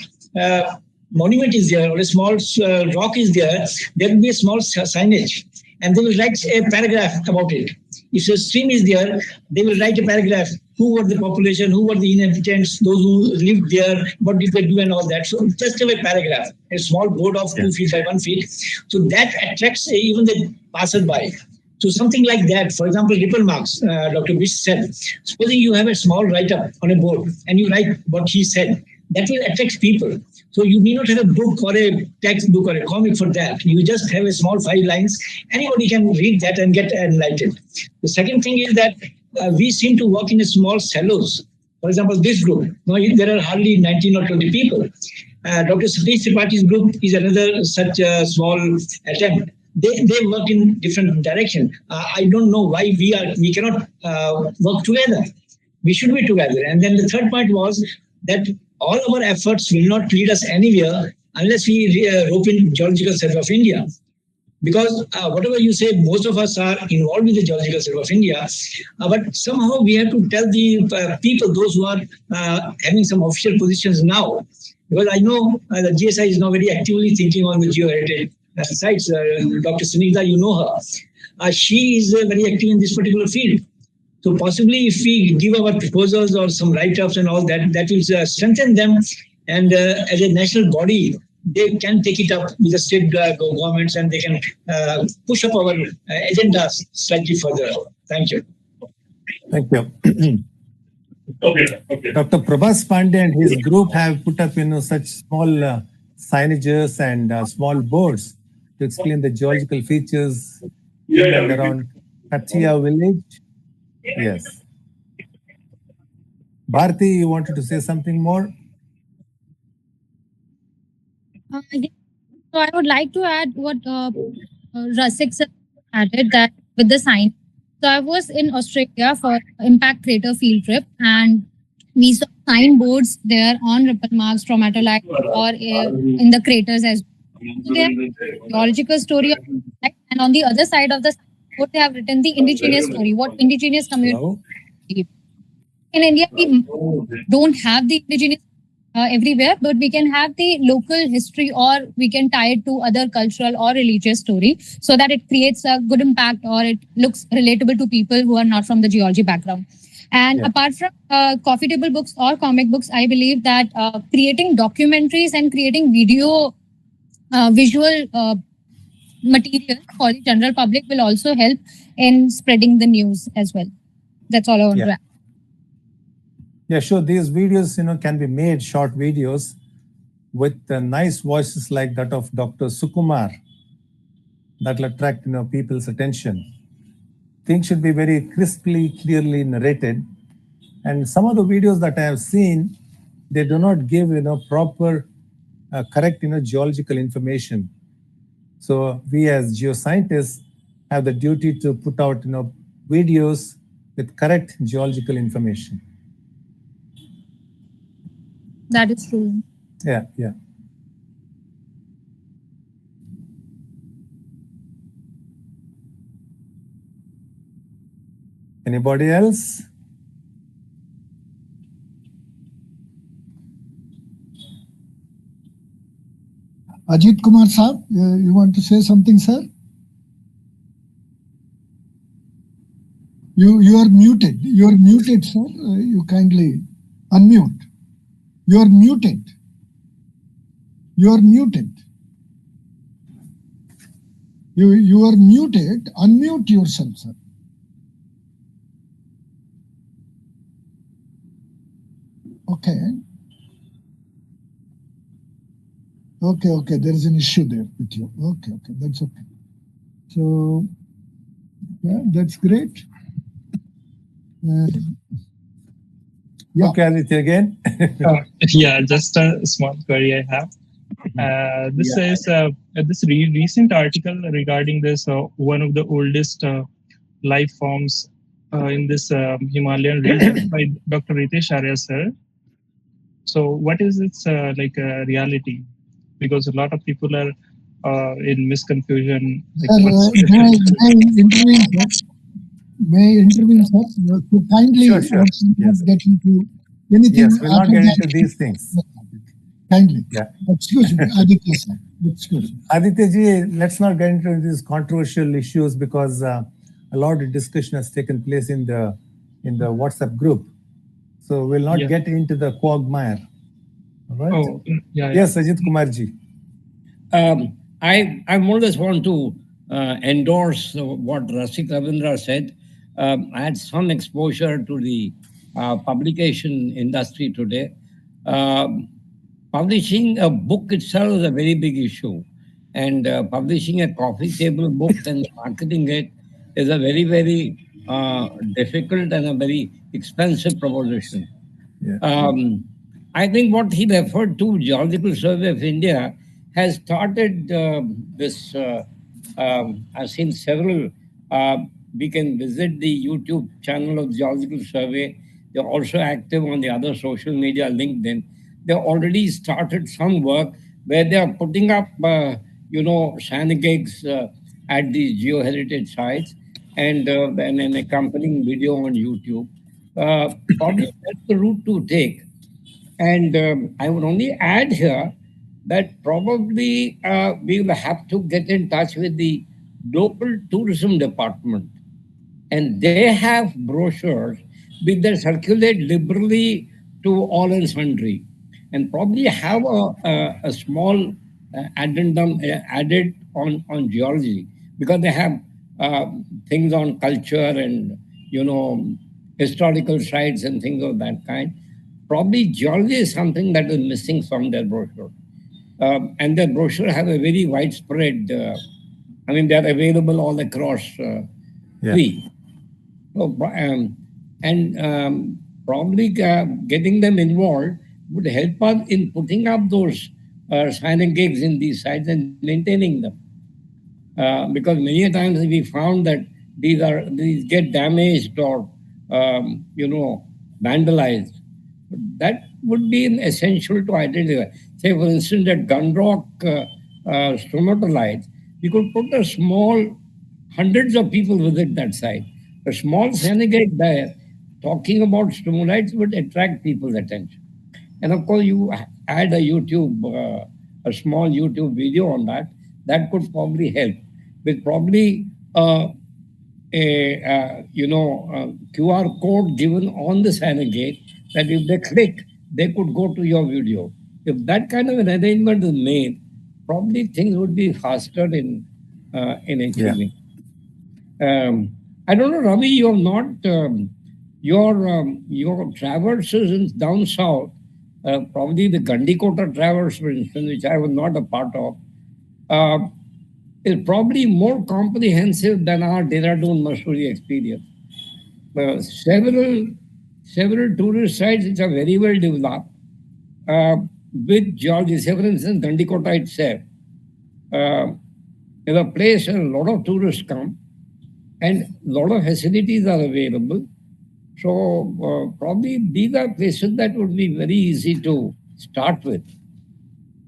monument is there or a small rock is there, there will be a small signage and they will write a paragraph about it. If a stream is there, they will write a paragraph. Who were the population, who were the inhabitants, those who lived there, what did they do and all that. So just a paragraph, a small board of 2 feet by 1 feet. So that attracts even the passerby. So something like that, for example, ripple marks, Dr. Bish said, supposing you have a small write-up on a board and you write what he said, that will attract people. So you need not have a book or a textbook or a comic for that. You just have a small 5 lines. Anybody can read that and get enlightened. The second thing is that we seem to work in a small silos. For example, this group, now there are hardly 19 or 20 people. Dr. Satish Tripathi's group is another such a small attempt. They work in different direction. I don't know why we cannot work together. We should be together. And then the third point was that all our efforts will not lead us anywhere unless we rope in Geological Survey of India. Because whatever you say, most of us are involved with the Geological Survey of India, but somehow we have to tell the people, those who are having some official positions now, because I know the GSI is now very actively thinking on the geoheritage sites. Dr. Sunita, you know her. She is very active in this particular field. So possibly if we give our proposals or some write-ups and all that, that will strengthen them. And as a national body, they can take it up with the state governments and they can push up our agendas slightly further. Thank you.
Thank you. Okay. Dr. Prabhas Pandey and his group have put up such small signages and small boards to explain the geological features around Katia village. Yes. Bharti, you wanted to say something more?
So I would like to add what Rasik added, that with the sign. So I was in Australia for impact crater field trip, and we saw signboards there on ripple marks, stromatolite, or in the craters as well. So they have geological story, and on the other side of the signboard, they have written the indigenous story, what indigenous community. In India, we don't have the indigenous everywhere, but we can have the local history, or we can tie it to other cultural or religious story, so that it creates a good impact, or it looks relatable to people who are not from the geology background. And apart from coffee table books or comic books, I believe that creating documentaries and creating visual material for the general public will also help in spreading the news as well. That's all I want to add.
Yeah, sure. These videos, can be made short videos with nice voices like that of Dr. Sukumar that will attract, people's attention. Things should be very crisply, clearly narrated. And some of the videos that I have seen, they do not give, proper, correct, geological information. So we as geoscientists have the duty to put out, videos with correct geological information.
That is true.
Yeah. Anybody else?
Ajit Kumar Saab, you want to say something, sir? You are muted. You are muted, sir. You kindly unmute. You are muted. You are muted. You are muted. Unmute yourself, sir. Okay. Okay. There is an issue there with you. Okay. That's okay. So, yeah, that's great.
Yeah. Okay, Aditya again.
Yeah, just a small query I have. This is this recent article regarding this one of the oldest life forms in this Himalayan region by Dr. Ritesh Arya sir. So what is its reality? Because a lot of people are in misconfusion. Like
Sir,
what's
may I intervene, sir? May I intervene, sir? So kindly,
Sure, sure.
let's not
Yes.
get into anything
Yes, we'll not
other
get
than
into these things.
kindly.
Yeah.
Excuse me, Aditya, sir. Excuse me.
Aditya ji, let's not get into these controversial issues because a lot of discussion has taken place in the WhatsApp group. So we'll not get into the quagmire. All right?
Oh, yeah.
Yes, Ajit Kumar ji.
I always want to endorse what Rasik Ravindra said. I had some exposure to the publication industry today. Publishing a book itself is a very big issue. And publishing a coffee table book and marketing it is a very, very difficult and a very expensive proposition.
Yeah.
I think what he referred to, Geological Survey of India, has started this. I've seen several. We can visit the YouTube channel of Geological Survey. They're also active on the other social media, LinkedIn. They already started some work where they are putting up, sand gigs at these geoheritage sites and an accompanying video on YouTube. Probably that's the route to take. And I would only add here that probably we will have to get in touch with the local tourism department. And they have brochures which they circulate liberally to all and sundry. And probably have a small addendum added on geology because they have things on culture and, historical sites and things of that kind. Probably geology is something that is missing from their brochure. And their brochure have a very widespread, they're available all across free. So, probably getting them involved would help us in putting up those signing gigs in these sites and maintaining them. Because many times we found that these get damaged or vandalized. That would be essential to identify. Say, for instance, at Gunrock stromatolites, we could put a small, hundreds of people visit that site. A small synagogue there talking about stromatolites would attract people's attention. And of course, you add a small YouTube video on that, that could probably help with probably a QR code given on the synagogue that if they click, they could go to your video. If that kind of an arrangement is made, probably things would be faster in achieving. Yeah. I don't know, Ravi, you have not your traverses in down south, probably the Gandikota traverse, for instance, which I was not a part of, is probably more comprehensive than our Dehradun Mussoorie experience. Several tourist sites which are very well developed with geology. Say, for instance, Gandikota itself is a place where a lot of tourists come and a lot of facilities are available. So probably these are places that would be very easy to start with.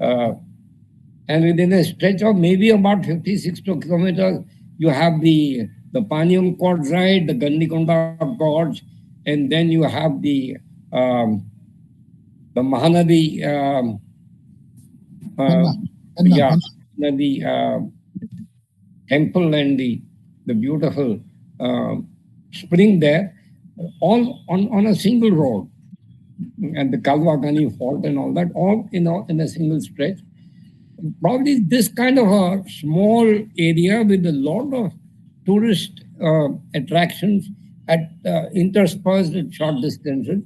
And within a stretch of maybe about 50-60 kilometers, you have the Panium Gorge ride, the Gandikonda Gorge, and then you have the Mahanadi, the temple and the beautiful spring there, all on a single road, and the Kalwagani Fault and all that, all in a single stretch. Probably this kind of a small area with a lot of tourist attractions at interspersed at short distances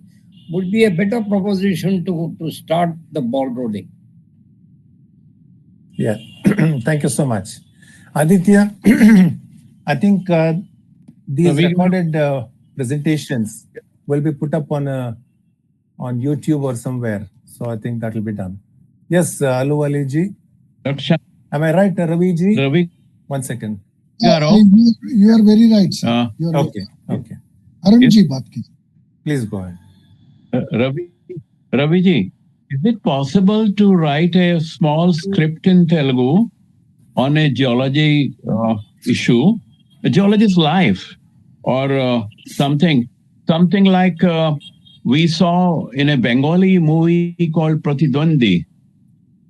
would be a better proposition to start the ball rolling.
Yeah, thank you so much. Aditya, I think these recorded presentations will be put up on YouTube or somewhere. So I think that will be done. Yes, Alu Ali ji. Am I right, Ravi ji?
Ravi.
1 second.
You are very right, sir.
Okay.
Arun ji, baat ki.
Please go ahead.
Ravi ji, Is it possible to write a small script in Telugu on a geology issue, a geologist's life, or something like we saw in a Bengali movie called Pratidwandi,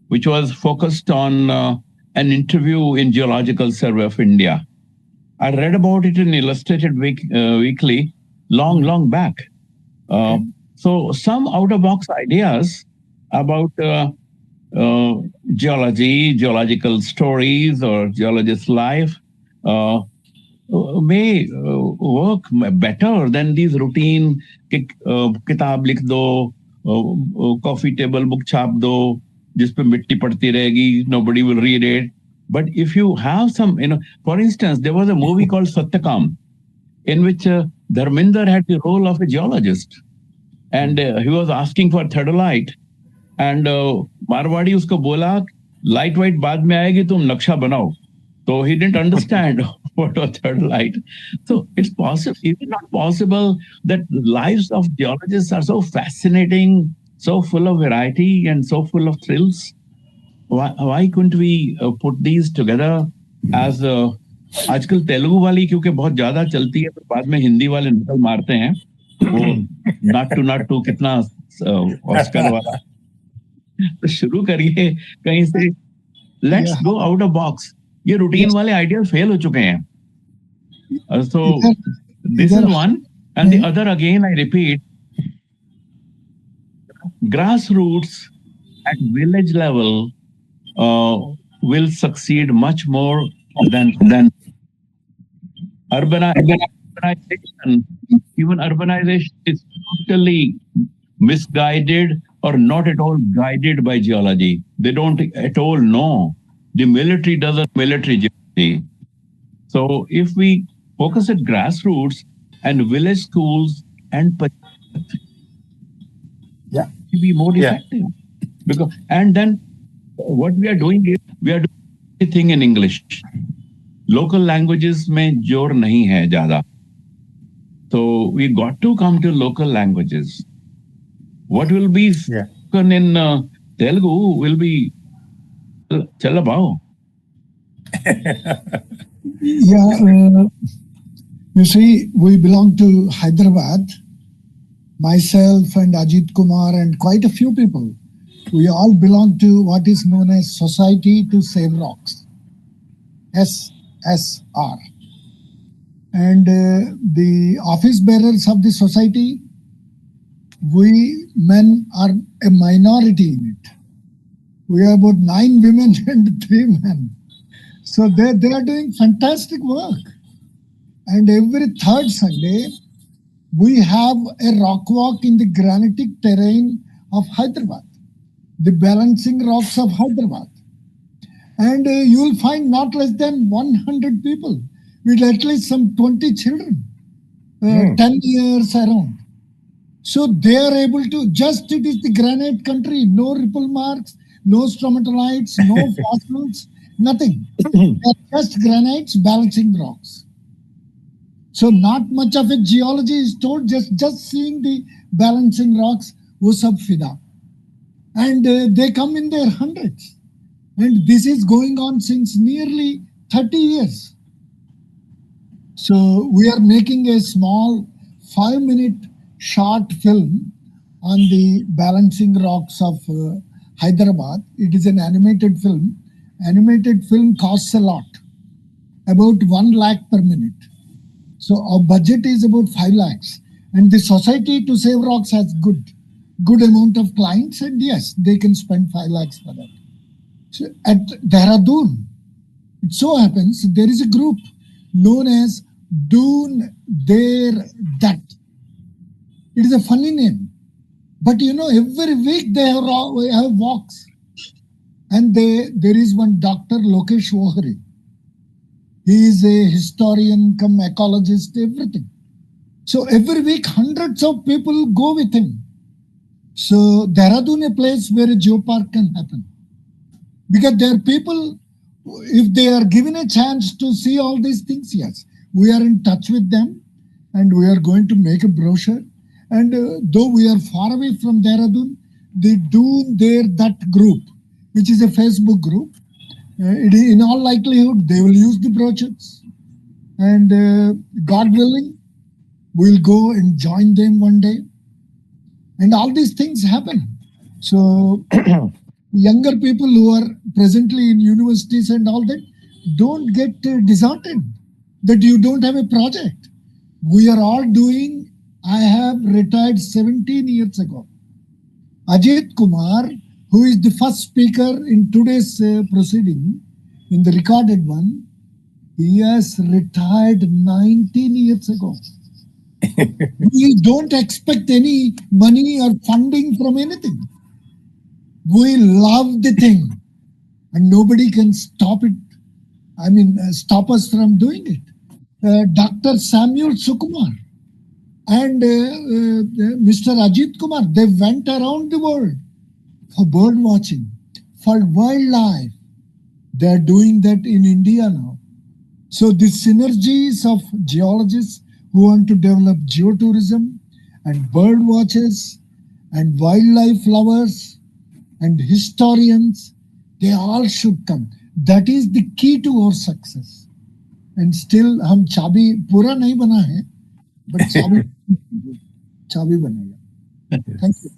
which was focused on an interview in Geological Survey of India. I read about it in Illustrated Weekly long back. So some out-of-box ideas about geology, geological stories, or geologist life uh, may work better than these routine किताब लिख दो, coffee table book छाप दो, जिस पे मिट्टी पड़ती रहेगी, nobody will read it. But if you have some, for instance, there was a movie called Satyakam, in which Dharminder had the role of a geologist, and he was asking for theodolite, and Marwari उसको बोला light white बाद में आएगी, तुम नक्शा बनाओ. So he didn't understand what was theodolite. So it's possible, is it not possible that the lives of geologists are so fascinating, so full of variety and so full of thrills? Why couldn't we put these together as आजकल तेलुगु वाली क्योंकि बहुत ज्यादा चलती है, तो बाद में हिंदी वाले नकल मारते हैं, वो नाट टू कितना ऑस्कर वाला. तो शुरू करिए कहीं से, let's go out of box. ये रूटीन वाले आइडियाज फेल हो चुके हैं. So this is one, and the other, again I repeat, grassroots at village level will succeed much more than urbanization. Even urbanization is totally misguided or not at all guided by geology. They don't at all know. The military doesn't military geology. So if we focus at grassroots and village schools and be more effective. Because, and then what we are doing is we are doing everything in English. Local languages mein jor nahi hai zyada. So we got to come to local languages. What will be spoken in Telugu will be chalabao.
You see, we belong to Hyderabad. Myself and Ajit Kumar and quite a few people, we all belong to what is known as Society to Save Rocks, SSR. And the office bearers of the society, we men are a minority in it. We are about 9 women and 3 men. So they are doing fantastic work. And every third Sunday, we have a rock walk in the granitic terrain of Hyderabad, the balancing rocks of Hyderabad. And you will find not less than 100 people with at least some 20 children, 10 years around. So they are able to, it is the granite country, no ripple marks, no stromatolites, no fossils, nothing. Just granites balancing rocks. So not much of a geology is told, just seeing the balancing rocks, wo sab fida. And they come in their hundreds. And this is going on since nearly 30 years. So we are making a small 5-minute short film on the balancing rocks of Hyderabad. It is an animated film. Animated film costs a lot, about 1 lakh per minute. So our budget is about 5 lakhs. And the Society to Save Rocks has good amount of clients, and yes, they can spend 5 lakhs for that. So at Dehradun, it so happens there is a group known as Doon Der Dat. It is a funny name. But every week they have walks. And there is one Dr. Lokesh Ohri. He is a historian, come ecologist, everything. So every week, hundreds of people go with him. So Dehradun, a place where a geopark can happen. Because there are people, if they are given a chance to see all these things, yes, we are in touch with them and we are going to make a brochure. And though we are far away from Dehradun, they do that group, which is a Facebook group. In all likelihood, they will use the brochures, and God willing, we'll go and join them one day. And all these things happen. So younger people who are presently in universities and all that, don't get disheartened that you don't have a project. We are all doing. I have retired 17 years ago. Ajit Kumar, who is the first speaker in today's proceeding, in the recorded one, he has retired 19 years ago. We don't expect any money or funding from anything. We love the thing, and nobody can stop it. Stop us from doing it. Dr. Samuel Sukumar and Mr. Ajit Kumar, they went around the world for bird watching, for wildlife. They are doing that in India now. So the synergies of geologists who want to develop geotourism and bird watchers and wildlife lovers and historians, they all should come. That is the key to our success. And still, हम चाबी पूरा नहीं बना है, but चाबी बनेगा. Thank you.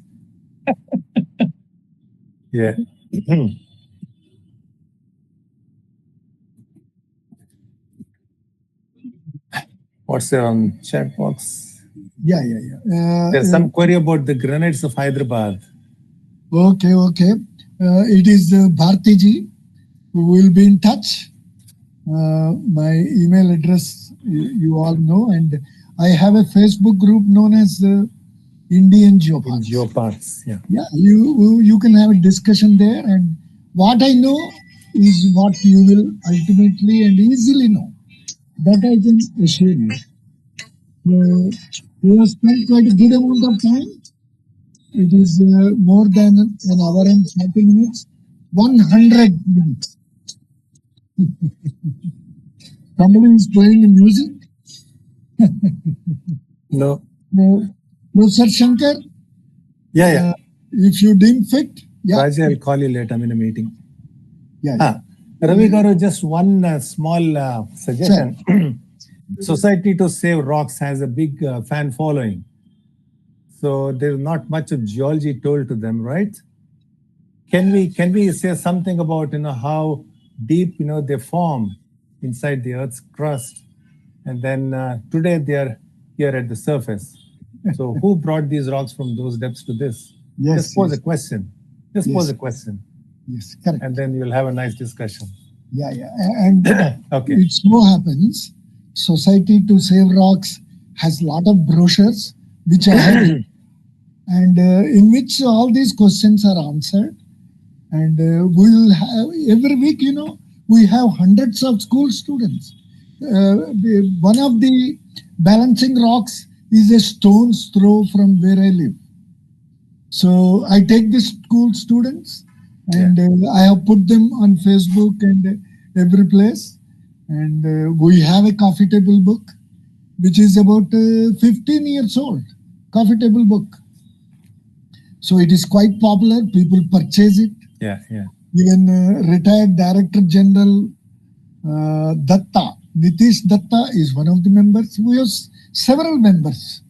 Yeah. What's there on chat box?
Yeah.
There's some query about the granites of Hyderabad.
Okay. It is Bhartiji who will be in touch. My email address you all know, and I have a Facebook group known as Indian Geoparks.
Geoparks, yeah.
Yeah, you can have a discussion there, and what I know is what you will ultimately and easily know. That I can assure you. We have spent quite a good amount of time. It is more than an hour and 30 minutes. 100 minutes. Somebody is playing music?
No.
Sir Shankar?
Yeah.
If you deem fit, yeah.
Raja, I'll call you later. I'm in a meeting.
Yeah.
Ravi Garu, just one small suggestion. Sure. Society to Save Rocks has a big fan following. So there's not much of geology told to them, right? Can we say something about how deep they form inside the Earth's crust, and then today they are here at the surface. So who brought these rocks from those depths to this?
Yes.
Just pose a question. Pose a question.
Yes, correct.
And then you'll have a nice discussion.
Yeah. And
okay.
It so happens, Society to Save Rocks has a lot of brochures which I have, and in which all these questions are answered. And we'll have every week, we have hundreds of school students. One of the balancing rocks is a stone's throw from where I live. So I take the school students and I have put them on Facebook and every place. And we have a coffee table book, which is about 15 years old, coffee table book. So it is quite popular. People purchase it.
Yeah.
Even retired Director General Nitish Datta is one of the members. We have several members,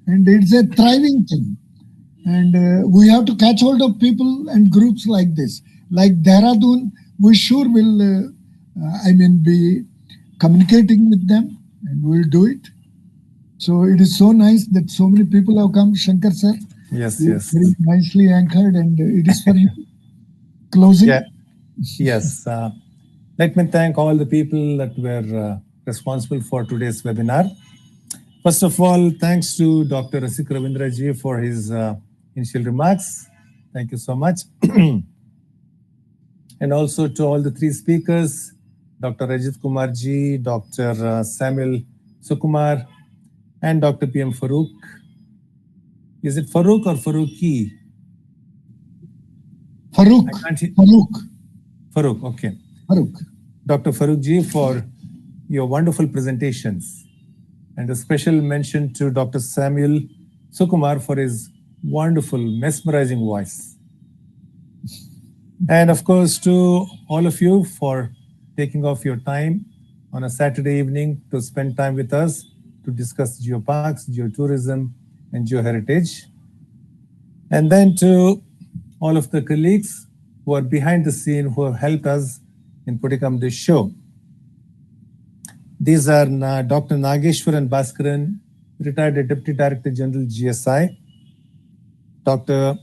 and it's a thriving thing. And we have to catch hold of people and groups like this. Like Dehradun, we sure will, be communicating with them, and we'll do it. So it is so nice that so many people have come. Shankar sir.
Yes.
Very nicely anchored, and it is for you. Closing.
Yeah. Yes. Let me thank all the people that were responsible for today's webinar. First of all, thanks to Dr. Rasik Ravindra ji for his initial remarks. Thank you so much. And also to all the three speakers, Dr. Ajit Kumar ji, Dr. Samuel Sukumar, and Dr. PM Farooq. Is it Farooq or Farooqi?
Farooq.
Farooq, okay.
Farooq.
Dr. Farooq ji, for your wonderful presentations. And a special mention to Dr. Samuel Sukumar for his wonderful, mesmerizing voice. And of course, to all of you for taking off your time on a Saturday evening to spend time with us to discuss geoparks, geotourism, and geoheritage. And then to all of the colleagues who are behind the scene who have helped us in putting up this show. These are Dr. Nageshwaran Bhaskaran, retired Deputy Director General GSI, Dr.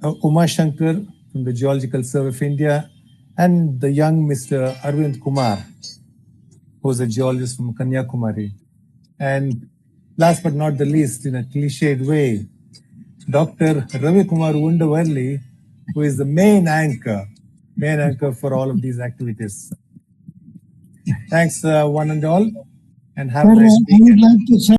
R. Shankar from the Geological Survey of India, and the young Mr. Arvind Kumar, who's a geologist from Kanyakumari. And last but not the least, in a cliched way, Dr. Ravi Kumar Undavalli, who is the main anchor for all of these activities. Thanks, one and all, and have a nice weekend.
I would like to say